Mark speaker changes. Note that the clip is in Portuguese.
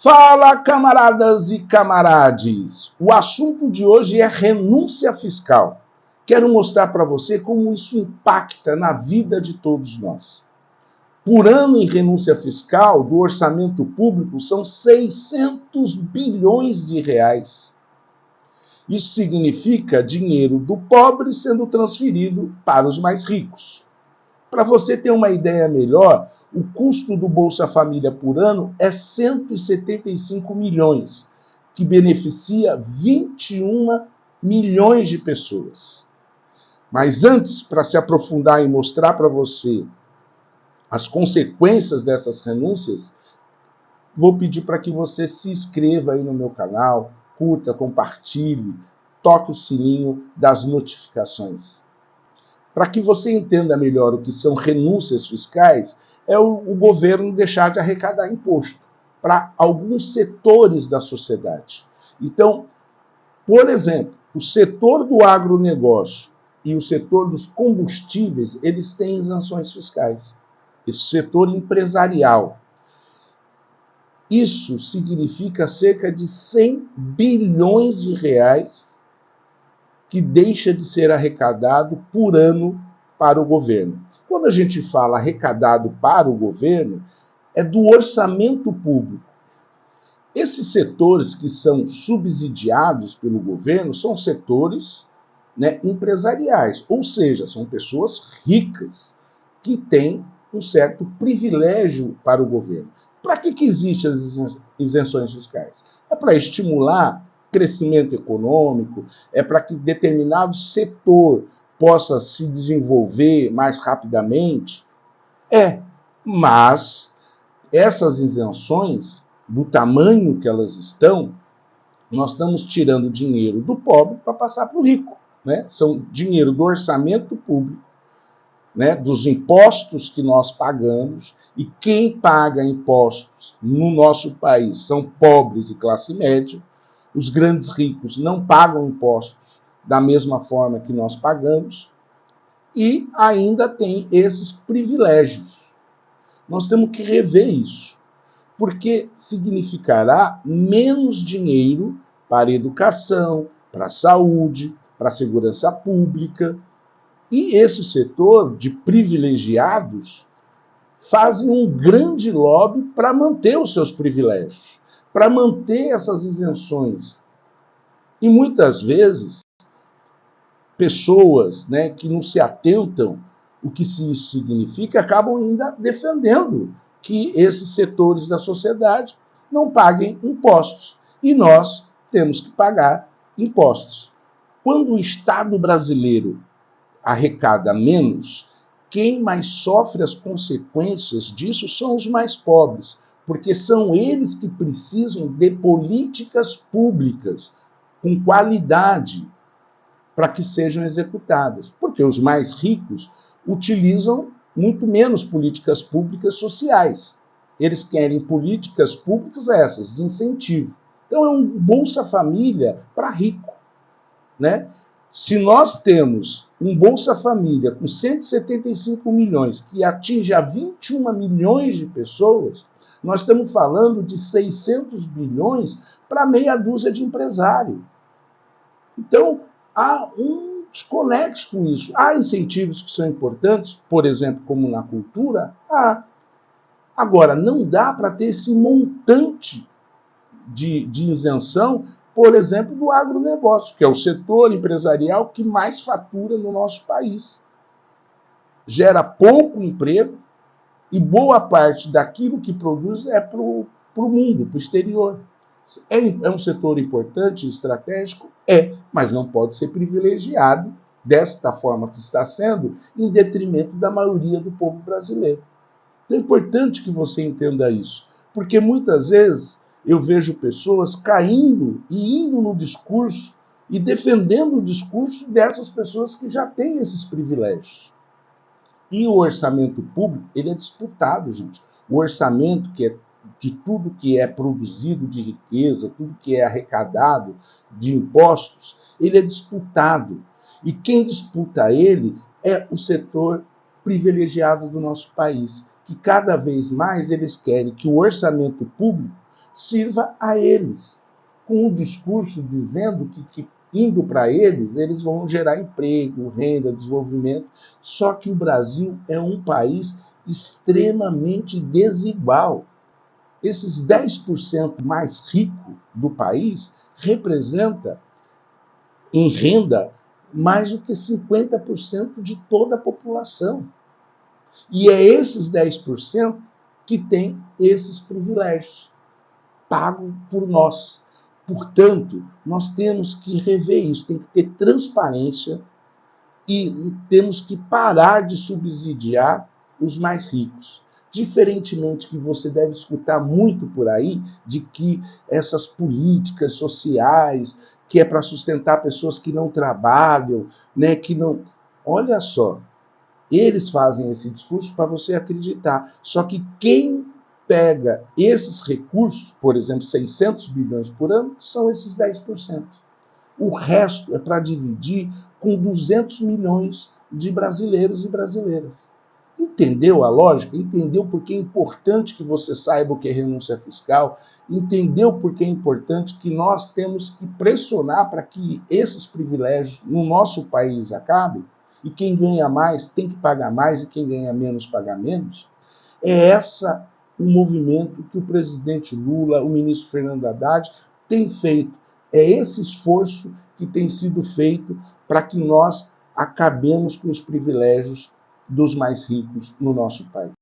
Speaker 1: Fala, camaradas e camarades! O assunto de hoje é renúncia fiscal. Quero mostrar para você como isso impacta na vida de todos nós. Por ano em renúncia fiscal do orçamento público são 600 bilhões de reais. Isso significa dinheiro do pobre sendo transferido para os mais ricos. Para você ter uma ideia melhor, o custo do Bolsa Família por ano é 175 milhões, que beneficia 21 milhões de pessoas. Mas antes, para se aprofundar e mostrar para você as consequências dessas renúncias, vou pedir para que você se inscreva aí no meu canal, curta, compartilhe, toque o sininho das notificações. Para que você entenda melhor o que são renúncias fiscais, é o governo deixar de arrecadar imposto para alguns setores da sociedade. Então, por exemplo, o setor do agronegócio e o setor dos combustíveis, eles têm isenções fiscais. Esse setor empresarial. Isso significa cerca de 100 bilhões de reais que deixa de ser arrecadado por ano para o governo. Quando a gente fala arrecadado para o governo, é do orçamento público. Esses setores que são subsidiados pelo governo são setores, empresariais, ou seja, são pessoas ricas que têm um certo privilégio para o governo. Para que existem as isenções fiscais? É para estimular crescimento econômico, é para que determinado setor possa se desenvolver mais rapidamente? Mas essas isenções, do tamanho que elas estão, nós estamos tirando dinheiro do pobre para passar para o rico. São dinheiro do orçamento público, dos impostos que nós pagamos, e quem paga impostos no nosso país são pobres e classe média. Os grandes ricos não pagam impostos da mesma forma que nós pagamos e ainda tem esses privilégios. Nós temos que rever isso, porque significará menos dinheiro para educação, para a saúde, para a segurança pública. E esse setor de privilegiados fazem um grande lobby para manter os seus privilégios, para manter essas isenções. E muitas vezes, pessoas que não se atentam o que isso significa, acabam ainda defendendo que esses setores da sociedade não paguem impostos. E nós temos que pagar impostos. Quando o Estado brasileiro arrecada menos, quem mais sofre as consequências disso são os mais pobres, porque são eles que precisam de políticas públicas com qualidade para que sejam executadas, porque os mais ricos utilizam muito menos políticas públicas sociais. Eles querem políticas públicas essas, de incentivo. Então é um Bolsa Família para rico. Se nós temos um Bolsa Família com 175 milhões que atinge a 21 milhões de pessoas, nós estamos falando de 600 bilhões para meia dúzia de empresários. Então, há um desconexo com isso. Há incentivos que são importantes, por exemplo, como na cultura. Agora, não dá para ter esse montante de isenção, por exemplo, do agronegócio, que é o setor empresarial que mais fatura no nosso país. Gera pouco emprego e boa parte daquilo que produz é para o mundo, para o exterior. É um setor importante, estratégico? Mas não pode ser privilegiado desta forma que está sendo, em detrimento da maioria do povo brasileiro. Então é importante que você entenda isso, porque muitas vezes eu vejo pessoas caindo e indo no discurso e defendendo o discurso dessas pessoas que já têm esses privilégios. E o orçamento público, ele é disputado, gente. O orçamento, que é de tudo que é produzido de riqueza, tudo que é arrecadado de impostos, ele é disputado. E quem disputa ele é o setor privilegiado do nosso país, que cada vez mais eles querem que o orçamento público sirva a eles, com um discurso dizendo que indo para eles vão gerar emprego, renda, desenvolvimento. Só que o Brasil é um país extremamente desigual. Esses 10% mais ricos do país representa em renda mais do que 50% de toda a população. E é esses 10% que têm esses privilégios, pagos por nós. Portanto, nós temos que rever isso, tem que ter transparência e temos que parar de subsidiar os mais ricos. Diferentemente que você deve escutar muito por aí, de que essas políticas sociais, que é para sustentar pessoas que não trabalham, né, que não... Olha só, eles fazem esse discurso para você acreditar. Só que quem pega esses recursos, por exemplo, 600 bilhões por ano, são esses 10%. O resto é para dividir com 200 milhões de brasileiros e brasileiras. Entendeu a lógica? Entendeu por que é importante que você saiba o que é renúncia fiscal? Entendeu por que é importante que nós temos que pressionar para que esses privilégios no nosso país acabem? E quem ganha mais tem que pagar mais e quem ganha menos paga menos? É essa o movimento que o presidente Lula, o ministro Fernando Haddad tem feito. É esse esforço que tem sido feito para que nós acabemos com os privilégios dos mais ricos no nosso país.